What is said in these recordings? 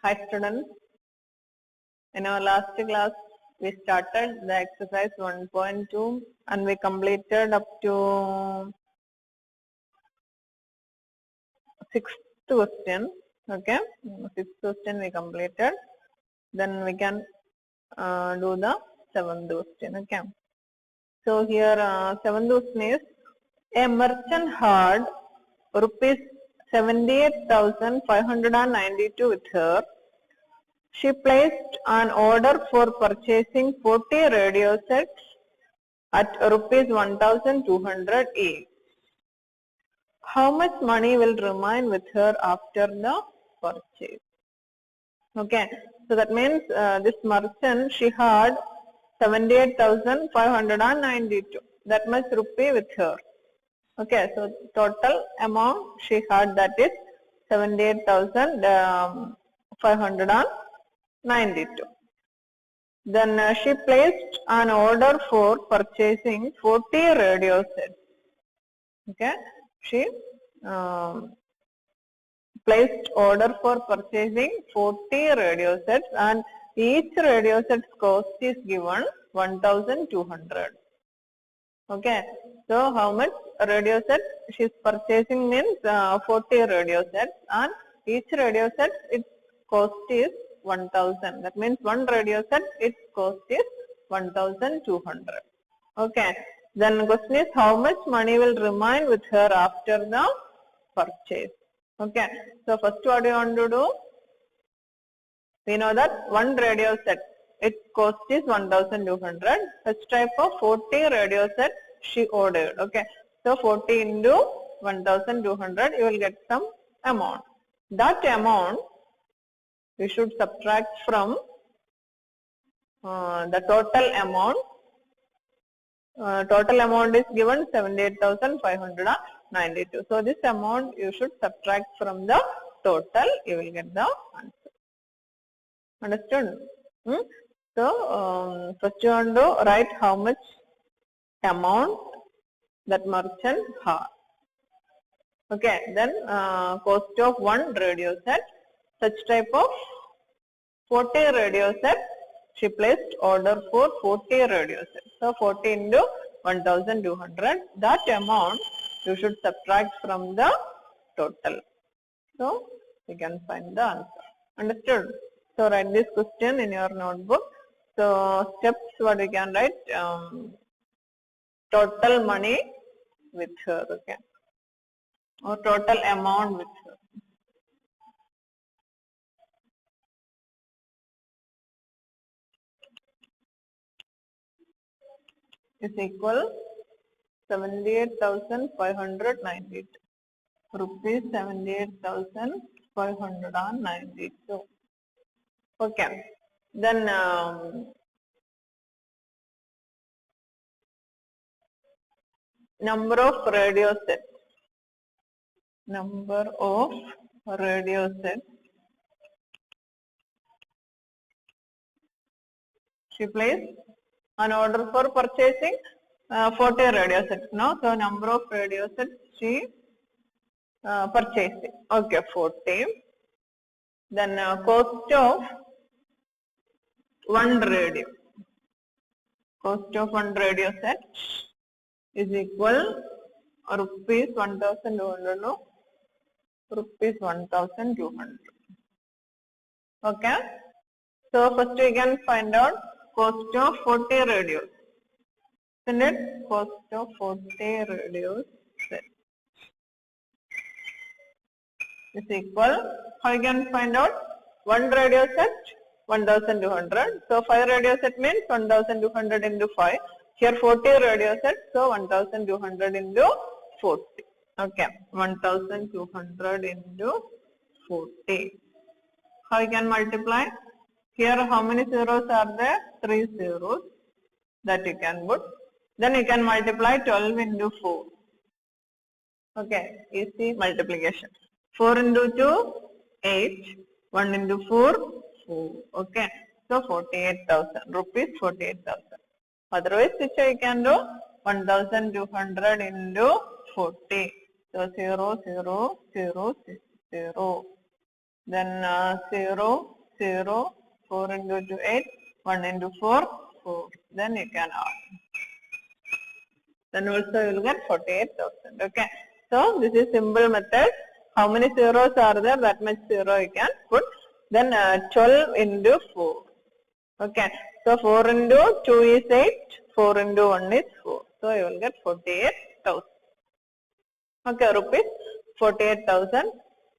Hi students, in our last class we started the exercise 1.2 and we completed up to sixth question. Okay, sixth question we completed. Then we can do the seventh question. Okay, so here seventh question is a merchant had rupees 78,592 with her. She placed an order for purchasing 40 radio sets at rupees 1,200 each. How much money will remain with her after the purchase? Okay, so that means this merchant, she had 78,592. That much rupee with her. Okay, so total amount she had, that is 78,592. Then she placed an order for purchasing 40 radio sets. Okay, she placed order for purchasing 40 radio sets and each radio set's cost is given 1,200. Okay, so how much radio set she is purchasing means 40 radio sets and each radio set its cost is 1,000. That means one radio set its cost is 1,200. Okay, then question is how much money will remain with her after the purchase. Okay, so first what you want to do? We know that one radio set, its cost is 1,200. Such type of 40 radio sets she ordered. Okay, so 40 into 1,200, you will get some amount. That amount you should subtract from the total amount. Total amount is given 78,592. So this amount you should subtract from the total. You will get the answer. Understood? So first you want to write how much amount that merchant had. Okay, then cost of one radio set. Such type of 40 radio sets. She placed order for 40 radio sets. So 40 into 1,200. That amount you should subtract from the total. So you can find the answer. Understood? So write this question in your notebook. So steps what we can write, total money with her, okay, or total amount with her. Is equal 78,592 rupees 78,592. Okay, then number of radio sets. Number of radio sets. She placed an order for purchasing 40 radio sets. No, so number of radio sets she purchasing. Okay, 40. Then cost of one radio. Cost of one radio set is equal rupees 1,200. No, rupees 1,200. Okay. So first we can find out cost of 40 radios. Isn't it? Cost of 40 radios set is equal. How you can find out? One radio set 1,200. So 5 radio set means 1,200 into 5. Here 40 radio sets, so 1,200 into 40. Okay, 1,200 into 40. How you can multiply? Here how many zeros are there? 3 zeros that you can put. Then you can multiply 12 into 4. Okay, easy multiplication. 4 into 2, 8. 1 into 4, 4. Okay, so 48,000 rupees, 48,000. Otherwise, which I can do? 1,200 into 40. So 0, 0, 0, 0. then 0, 0, 4 into 8, 1 into 4, 4. Then you can add. Then also you will get 48,000. Okay. So this is simple method. How many zeros are there? That much zero you can put. Then 12 into 4. Okay. So 4 into 2 is 8. 4 into 1 is 4. So you will get 48,000. Okay, rupees 48,000.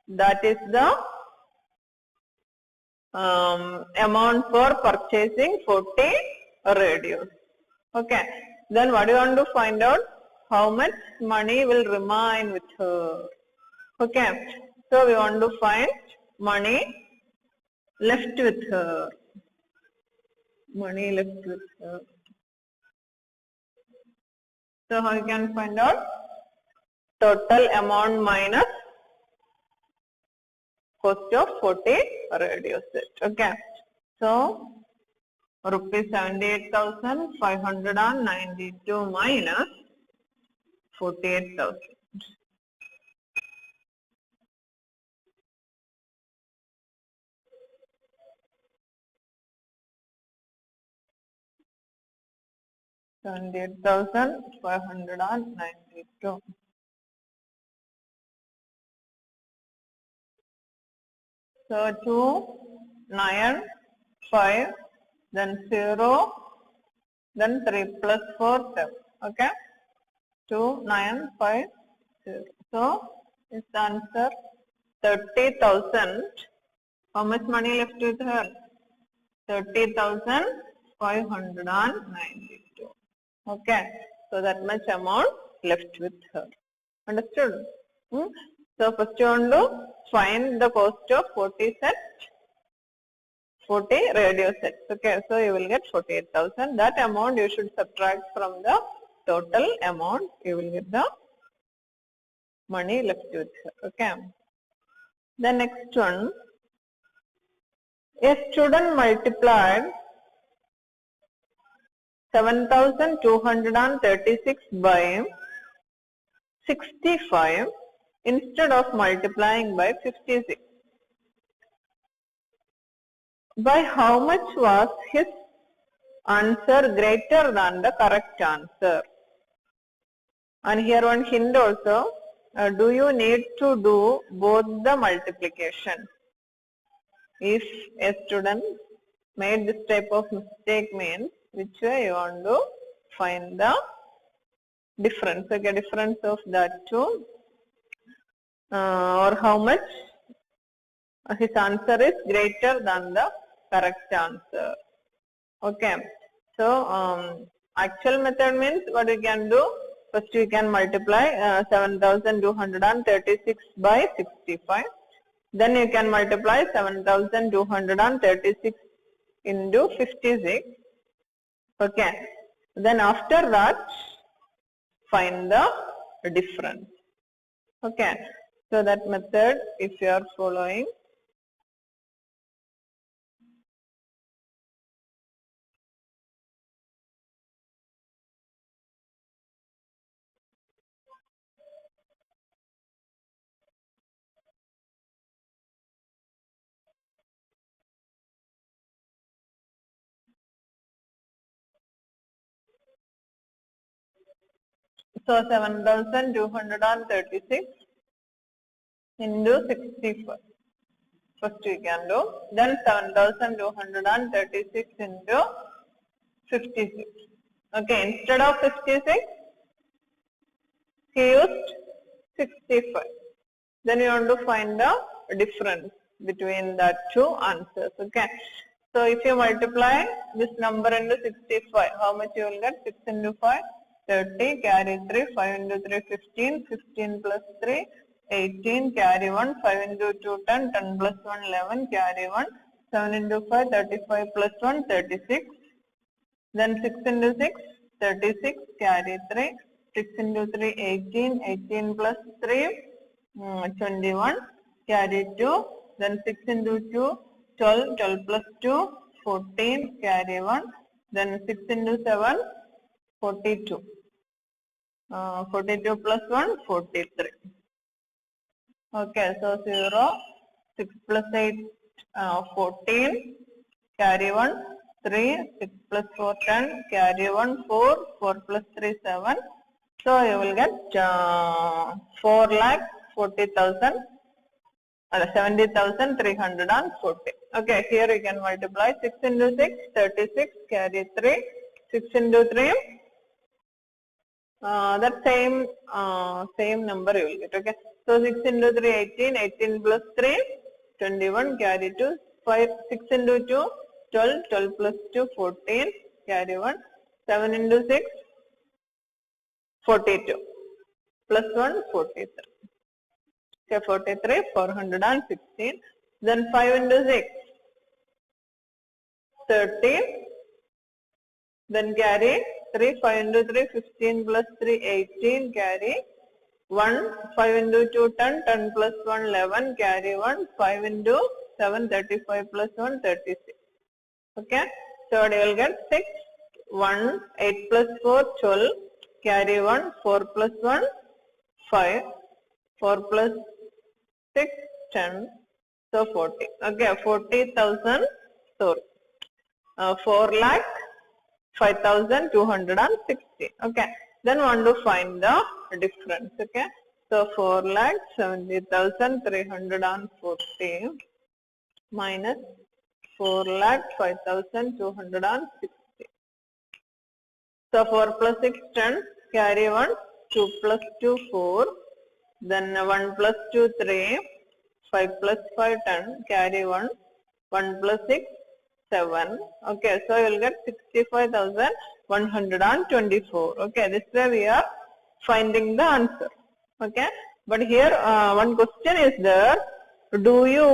That is the amount for purchasing 40 radios. Okay. Then what do you want to find out? How much money will remain with her? Okay. So we want to find money left with her. Money left with her. So how you can find out? Total amount minus cost of 40 radio set. Okay. So rupees 78,592 minus 48,000. $78,592. So 2, 9, 5, then 0, then 3 plus 4, 7. Okay. 2, 9, 5, 0. So this answer 30,000. How much money left with her? 30,592. Okay. So that much amount left with her. Understood? So first you want to find the cost of 40 radio sets. Okay, so you will get 48,000. That amount you should subtract from the total amount. You will get the money left with her. Okay. The next one. A student multiplied 7,236 by 65 instead of multiplying by 56. By how much was his answer greater than the correct answer? And here one hint also, do you need to do both the multiplication? If a student made this type of mistake, means which way you want to find the difference, okay, difference of that two, or how much his answer is greater than the correct answer. Okay, so actual method means what we can do, first we can multiply 7,236 by 65. Then you can multiply 7,236 into 56. Okay. Then after that, find the difference. Okay. So that method, if you are following, so 7,236 into 65. First we can do. Then 7,236 into 56. Okay, instead of 56, he used 65. Then you want to find the difference between the two answers. Okay. So if you multiply this number into 65, how much you will get? 6 into 5, 30, carry 3, 5 into 3, 15, 15 plus 3, 18, carry 1, 5 into 2, 10, 10 plus 1, 11, carry 1, 7 into 5, 35 plus 1, 36, then 6 into 6, 36, carry 3, 6 into 3, 18, 18 plus 3, 21, carry 2, then 6 into 2, 12, 12 plus 2, 14, carry 1, then 6 into 7, 42, 42 plus 1, 43. Okay, so 0, 6 plus 8, 14, carry 1, 3, 6 plus 4, 10, carry 1, 4, 4 plus 3, 7. So you will get 4,40,000, 70,340. Okay, here you can multiply 6 into 6, 36, carry 3, 6 into 3, that same number you will get. Okay, so 6 into 3, 18, 18 plus 3, 21, carry 2, 5, 6 into 2, 12, 12 plus 2, 14, carry 1, 7 into 6, 42, plus 1, 43. Okay, 43, 416, then 5 into 6, 30, then carry 3, 5 into 3, 15 plus 3, 18, carry 1, 5 into 2, 10, 10 plus 1, 11, carry 1, 5 into 7, 35 plus 1, 36. Okay, so you will get 6, 1, 8 plus 4, 12, carry 1, 4 plus 1, 5, 4 plus 6, 10, so 40. Okay, 40,000, sorry, 4,05,260. Okay, then want to find the difference. Okay, so 4,70,340 minus 4,05,260. So 4 plus 6, 10, carry 1, 2 plus 2, 4, then 1 plus 2, 3, 5 plus 5, 10, carry 1, 1 plus 6, 7. Okay, so you will get 65,124. Okay, this way we are finding the answer. Okay, but here one question is there, do you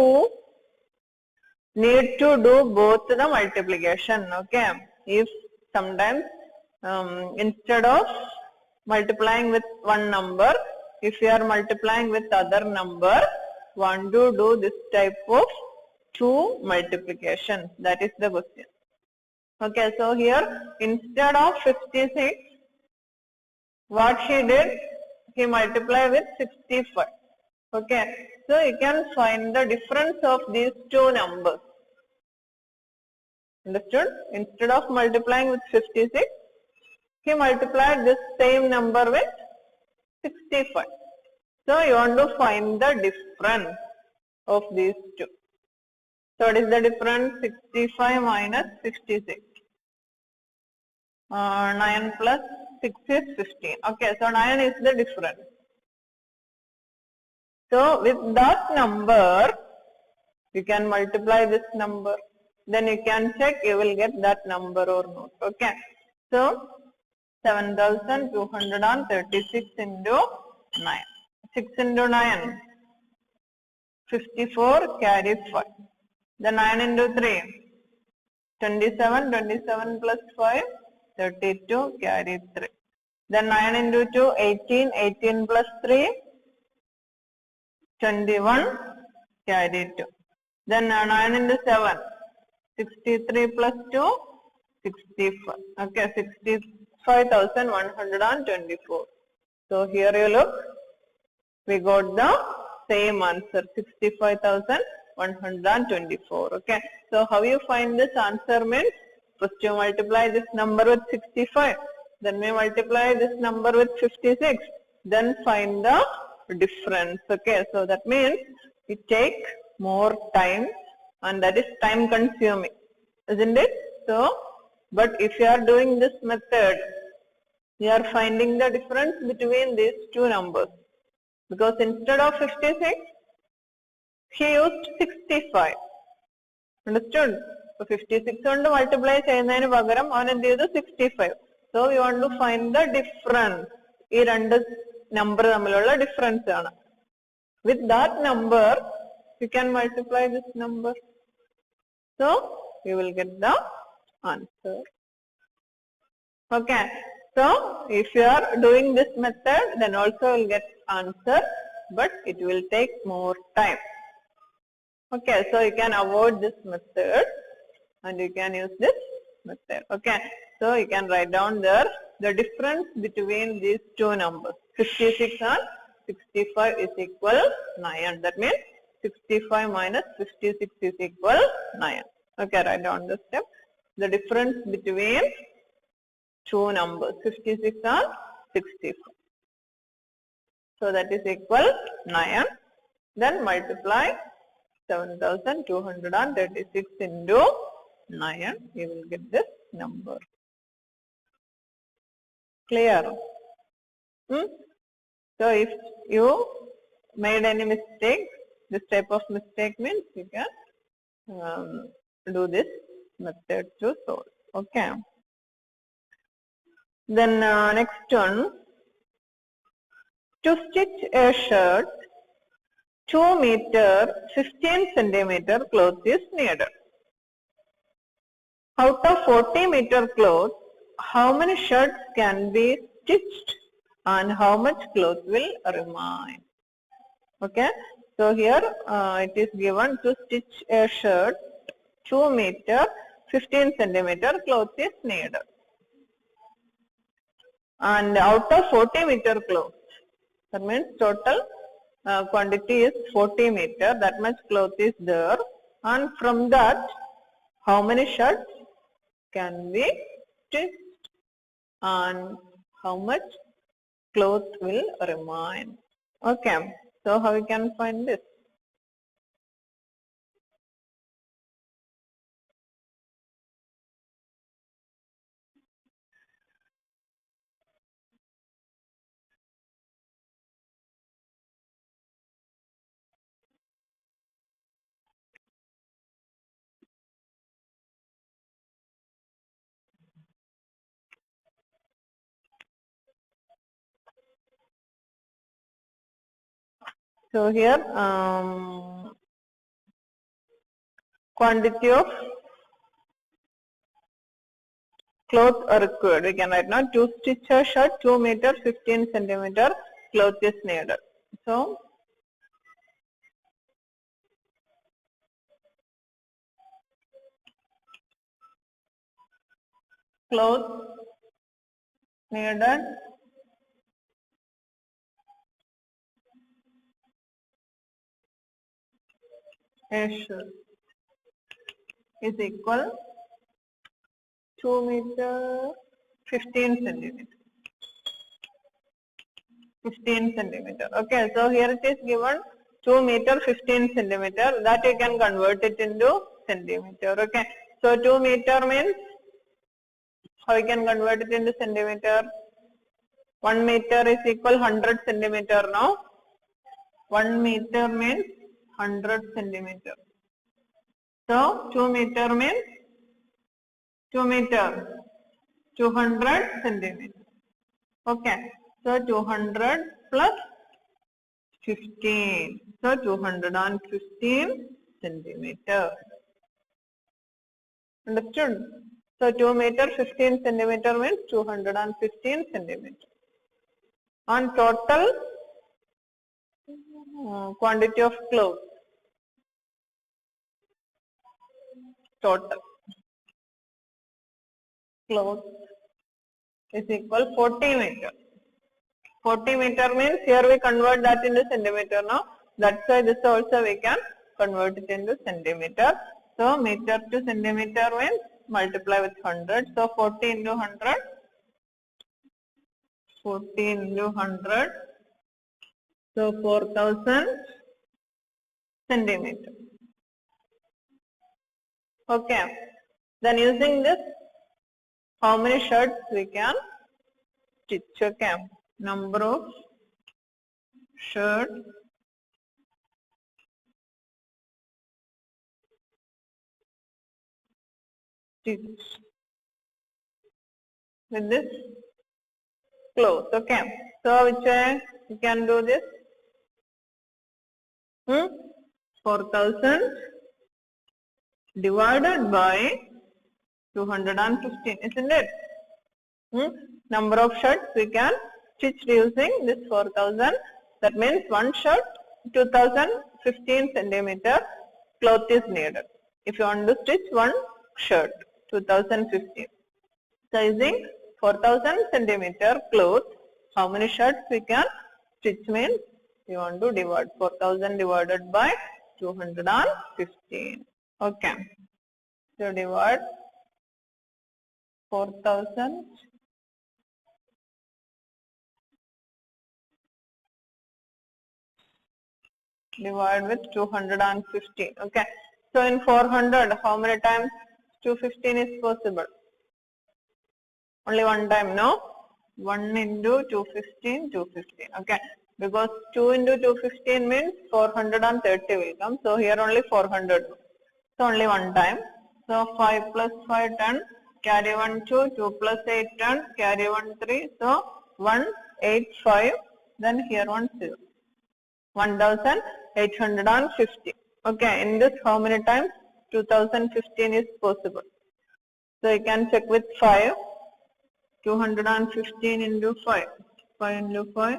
need to do both the multiplication? Okay, if sometimes instead of multiplying with one number, if you are multiplying with other number, want to do this type of two multiplication? That is the question. Okay, so here instead of 56, what he did, he multiplied with 65. Okay, so you can find the difference of these two numbers. Understood? Instead of multiplying with 56, he multiplied this same number with 65. So you want to find the difference of these two. So what is the difference? 65 minus 66. 9 plus 6 is 15. Okay, so 9 is the difference. So with that number, you can multiply this number. Then you can check you will get that number or not. Okay, so 7,236 into 9. 6 into 9, 54, carry 5. Then 9 into 3, 27, 27 plus 5, 32, carry 3. Then 9 into 2, 18, 18 plus 3, 21, carry 2. Then 9 into 7, 63 plus 2, 65. Okay, 65,124. So here you look, we got the same answer, 65,124. Okay, so how you find this answer means, first you multiply this number with 65, then we multiply this number with 56, then find the difference. Okay, so that means it takes more time and that is time consuming, isn't it? So, but if you are doing this method, you are finding the difference between these two numbers, because instead of 56, he used 65. Understood? So 56 കൊണ്ട് multiply ചെയ്യുന്നതിന് പകരം അവൻ എന്ത് ചെയ്തു 65. So we want to find the difference. ഈ രണ്ട് number തമ്മിലുള്ള difference ആണ്. With that number, you can multiply this number. So you will get the answer. Okay. So if you are doing this method, then also you will get answer, but it will take more time. Okay, so you can avoid this method and you can use this method. Okay, so you can write down there the difference between these two numbers, 56 and 65 is equal 9. That means 65 minus 56 is equal 9. Okay, write down the step. The difference between two numbers, 56 and 65. So that is equal 9. Then multiply 7236 into 9. You will get this number. Clear? So if you made any mistake, this type of mistake means you can do this method to solve. Okay. Then next one, to stitch a shirt, 2 meter 15 centimeter cloth is needed. Out of 40 meter cloth, how many shirts can be stitched and how much cloth will remain? Okay, so here it is given to stitch a shirt, 2 meter 15 centimeter cloth is needed. And out of 40 meter cloth, that means total quantity is 40 meter, that much cloth is there, and from that how many shirts can be stitched and how much cloth will remain. Okay, so how we can find this? So here quantity of cloth are required. We can write now, to stitch a shirt, 2 meter 15 centimeter cloth is needed. So cloth needed a shirt is equal 2 meter 15 centimeter. 15 centimeter. Okay, so here it is given 2 meter 15 centimeter, that you can convert it into centimeter. Okay, so 2 meter means, how you can convert it into centimeter? 1 meter is equal 100 centimeter now. 1 meter means 100 centimeter. So 2 meter means 2 meter 200 centimeter. Okay, so 200 plus 15, so 215 centimeter. Understood? So 2 meter 15 centimeter means 215 centimeter. On total quantity of cloth, total cloth is equal 40 meter. 40 meter means, here we convert that into centimeter now. That's why this also we can convert it into centimeter. So meter to centimeter means multiply with 100. So 40 into 100. 40 into 100. So 4000 centimeter. Okay. Then using this, how many shirts we can stitch? Okay. Number of shirts stitched with this cloth. Okay. So which way we can do this? 4000 divided by 215, isn't it? Number of shirts we can stitch using this 4000. That means one shirt 2015 centimeter cloth is needed. If you want to stitch one shirt 2015. So using 4000 centimeter cloth, how many shirts we can stitch means you want to divide 4000 divided by 215. Okay. So divide 4000 divide with 215. Okay. So in 400, how many times 215 is possible? Only one time, no? 1 into 215, 215. Okay. Because 2 into 215 means 430 will come. So here only 400. So only one time. So 5 plus 5, 10. Carry 1, 2. 2 plus 8, 10. Carry 1, 3. So 1, 8, 5. Then here 1, 0. 1850. Okay, in this how many times 2015 is possible? So you can check with 5. 215 into 5. 5 into 5.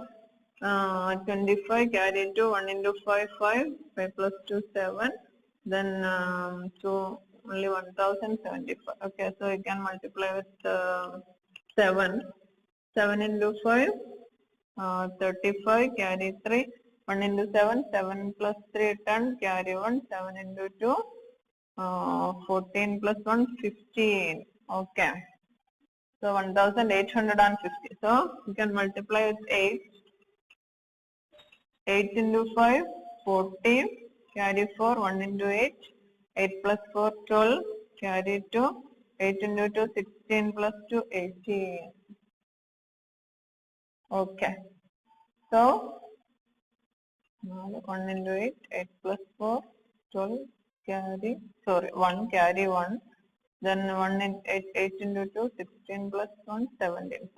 25. Carry 2. 1 into 5, 5. 5 plus 2, 7. Then 2, only 1075. Okay, so you can multiply with 7. 7 into 5. 35. Carry 3. 1 into 7, 7 plus 3, 10, carry 1, 7 into 2, 14 plus 1, 15. Okay. So 1850. So you can multiply with 8. 8 into 5, 40, carry 4, 1 into 8, 8 plus 4, 12, carry 2, 8 into 2, 16 plus 2, 18. Okay. So 1 into 8, 8 plus 4, 12, carry, 1, carry 1, then 1 in 8 into 2, 16 plus 1, 17,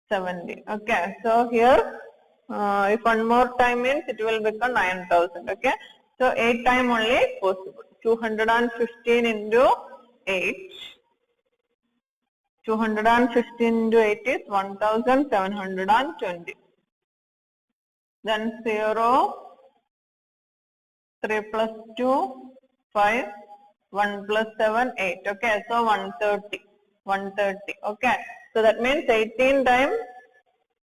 17. Okay, so here, if one more time means it will become 9000, okay. So 8 time only possible, 215 into 8, 215 into 8 is 1720. Then 0, 3 plus 2, 5, 1 plus 7, 8. Okay, so 130. 130. Okay, so that means 18 times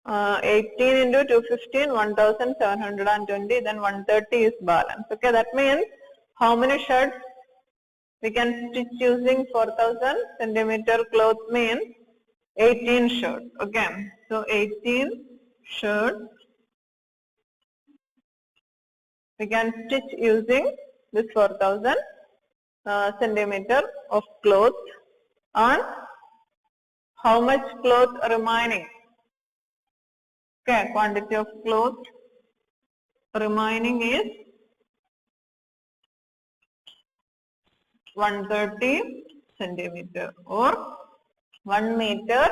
18 into 215, 1720. Then 130 is balance. Okay, that means how many shirts we can stitch using 4000 centimeter cloth means 18 shirts. Okay, so 18 shirts we can stitch using this 4000 centimeter of cloth. And how much cloth remaining? Okay, quantity of cloth remaining is 130 centimeter or 1 meter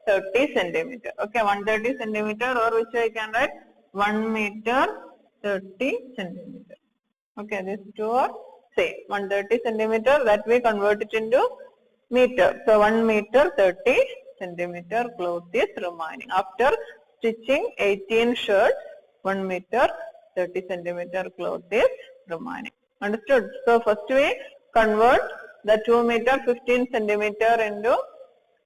30 centimeter. Okay, 130 centimeter, or which I can write 1 meter 30 centimeter. Okay, these two are same. 130 centimeter, that we convert it into meter. So 1 meter 30 centimeter cloth is remaining. After stitching 18 shirts, 1 meter 30 centimeter cloth is remaining. Understood? So first we convert the 2 meter 15 centimeter into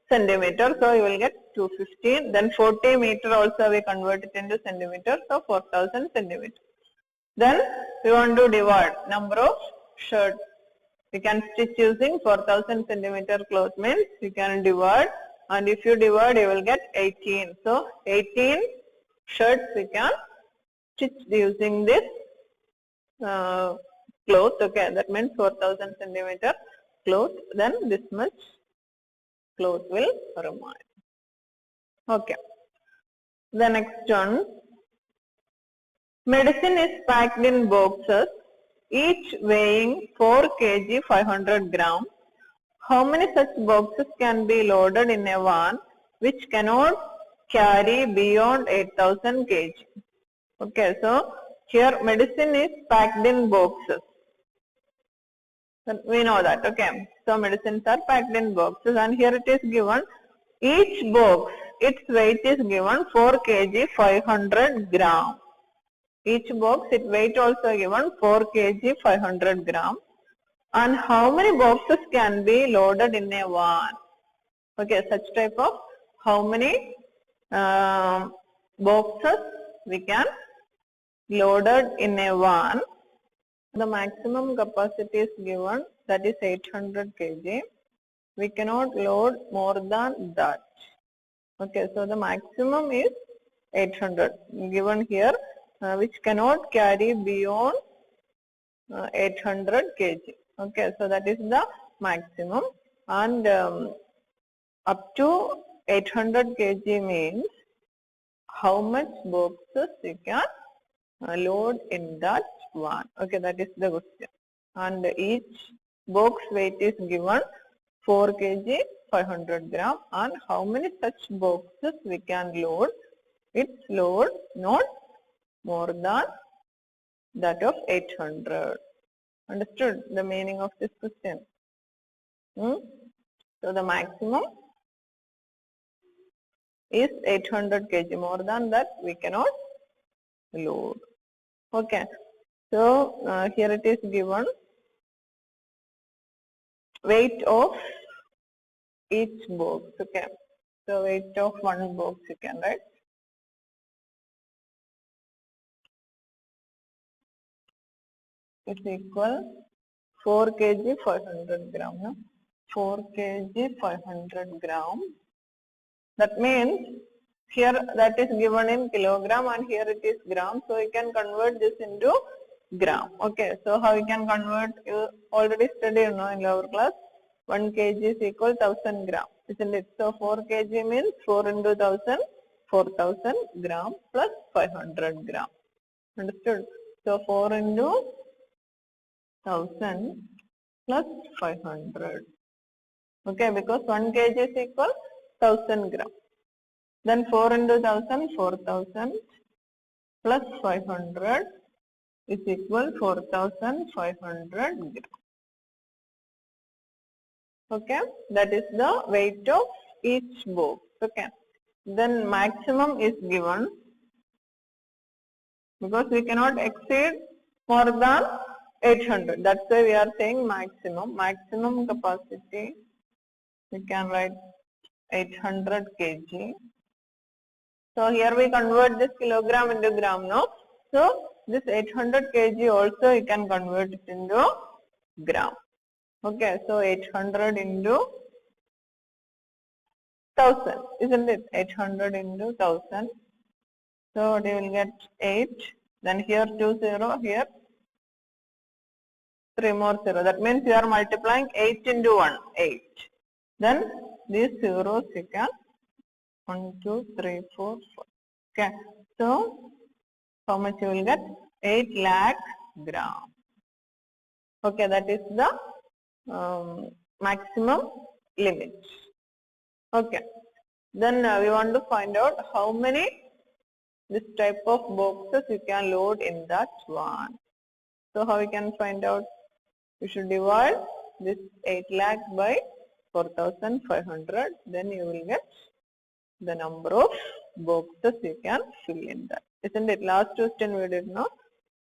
centimeter. So you will get 215. Then 40 meter also we convert it into centimeter. So 4000 centimeter. Then we want to divide number of shirts. We can stitch using 4000 centimeter cloth means you can divide, and if you divide you will get 18. So 18 shirts we can stitch using this cloth. Okay, that means 4000 centimeter cloth. Then this much cloth will remain. Okay. The next one. Medicine is packed in boxes, each weighing 4 kg 500 gram. How many such boxes can be loaded in a van which cannot carry beyond 8000 kg? Okay, so here medicine is packed in boxes. So we know that, okay. So medicines are packed in boxes, and here it is given each box, its weight is given 4 kg 500 gram. Each box, its weight also given 4 kg 500 gram. And how many boxes can be loaded in a van? Okay, such type of how many boxes we can loaded in a van. The maximum capacity is given, that is 800 kg. We cannot load more than that. Okay, so the maximum is 800 given here, which cannot carry beyond 800 kg. Okay, so that is the maximum, and up to 800 kg means how much boxes we can load in that one. Okay, that is the question. And each box weight is given 4 kg 500 gram, and how many such boxes we can load? Its load not more than that of 800. Understood the meaning of this question? So the maximum is 800 kg. More than that we cannot load. Okay. So here it is given weight of each box. Okay. So weight of one box you can write. Is equal 4 kg 500 gram. No? 4 kg 500 gram. That means here that is given in kilogram and here it is gram. So you can convert this into gram. Okay. So how you can convert? You already studied in lower class. 1 kg is equal 1000 gram. Isn't it? So 4 kg means 4 into 1000, 4000 gram plus 500 gram. Understood? So 4 into 1000 plus 500. Okay, because 1 kg is equal 1000 gram. Then 4 into 1000, 4000 plus 500 is equal 4500 gram. Okay, that is the weight of each box. Okay, then maximum is given because we cannot exceed more than 800. That's why we are saying maximum. Maximum capacity we can write 800 kg. So here we convert this kilogram into gram now. So this 800 kg also you can convert it into gram. Okay, so 800 into 1000, isn't it? 800 into 1000. So you will get 8. Then here 2 0, here 3 more 0. That means you are multiplying 8 into 1, 8. Then these zeros you can 1, 2, 3, 4, 4. Okay. So how much you will get? 8 lakh gram. Okay, that is the maximum limit. Okay. Then we want to find out how many this type of boxes you can load in that one. So how we can find out? We should divide this 8 lakh by 4500. Then you will get the number of boxes you can fill in that. Isn't it? Last question we did not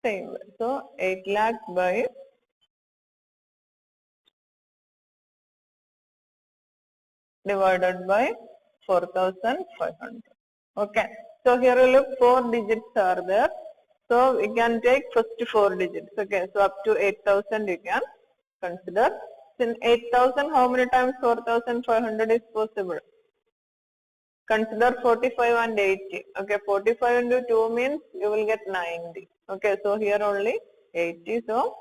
same way. So 8 lakh by divided by 4500. Okay. So here we look 4 digits are there. So we can take first 4 digits. Okay. So up to 8000 you can consider. In 8000, how many times 4500 is possible? Consider 45 and 80. Okay, 45 into 2 means you will get 90. Okay, so here only 80. So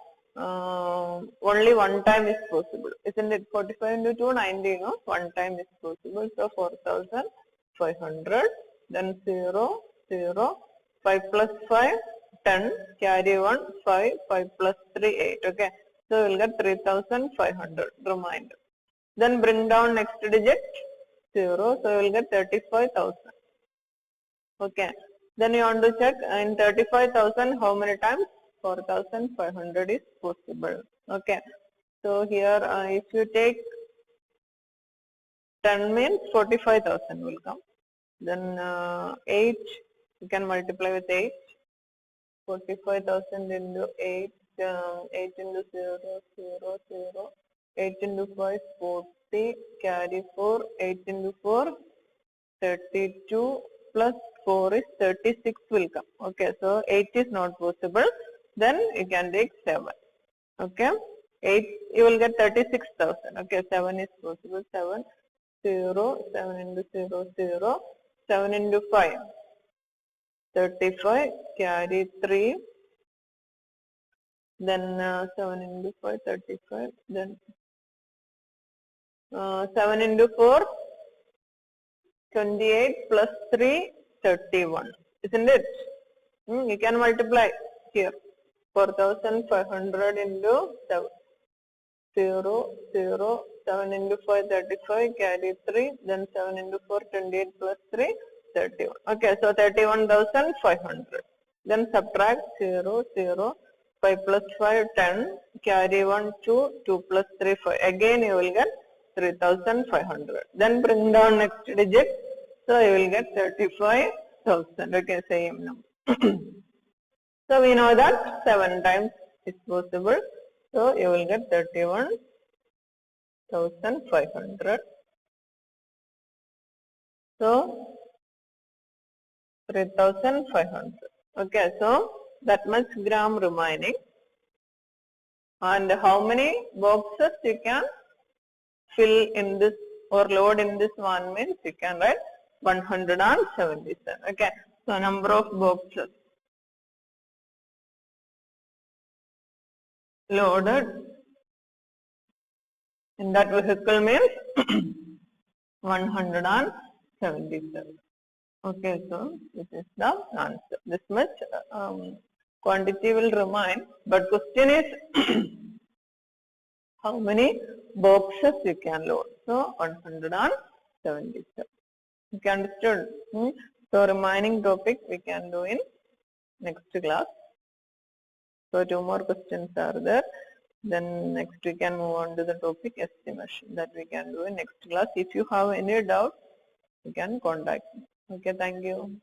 only one time is possible. Isn't it? 45 into 2, 90. No, one time is possible. So 4500. Then 0, 0. 5 plus 5, 10. Carry 1, 5. 5 plus 3, 8. Okay. So you will get 3500 remainder. Then bring down next digit 0. So you will get 35,000. Okay. Then you want to check in 35,000 how many times 4500 is possible. Okay. So here if you take 10 means 45,000 will come. Then 8 you can multiply with 8. 45,000 into 8. 8 into 0, 0, 0, 8 into 5, 40, carry 4, 8 into 4, 32, plus 4 is 36 will come. Okay, so 8 is not possible. then you can take 7. Okay, 8, you will get 36,000. Okay, 7 is possible. 7, 0, 7 into 0, 0, 7 into 5, 35, carry 3, then 7 into 5, 35, then 7 into 4, 28 plus 3, 31. Isn't it? You can multiply here. 4,500 into 7. 0, 0, 7 into 5, 35, carry 3, then 7 into 4, 28 plus 3, 31. Okay, so 31,500. Then subtract 0, 0, 5 plus 5, 10, carry 1, 2, 2 plus 3, 5. Again you will get 3,500. Then bring down next digit, so you will get 35,000. Okay, same number. So we know that 7 times is possible. So you will get 31,500. So 3,500. Okay, so that much gram remaining. And how many boxes you can fill in this or load in this one means you can write 177. Okay, so number of boxes loaded in that vehicle means 177. Okay, so this is the answer. This much quantity will remain, but question is how many boxes you can load. So 177. Okay, understood? So remaining topic we can do in next class. So 2 more questions are there. Then next we can move on to the topic estimation that we can do in next class. If you have any doubt, you can contact me. Okay, thank you.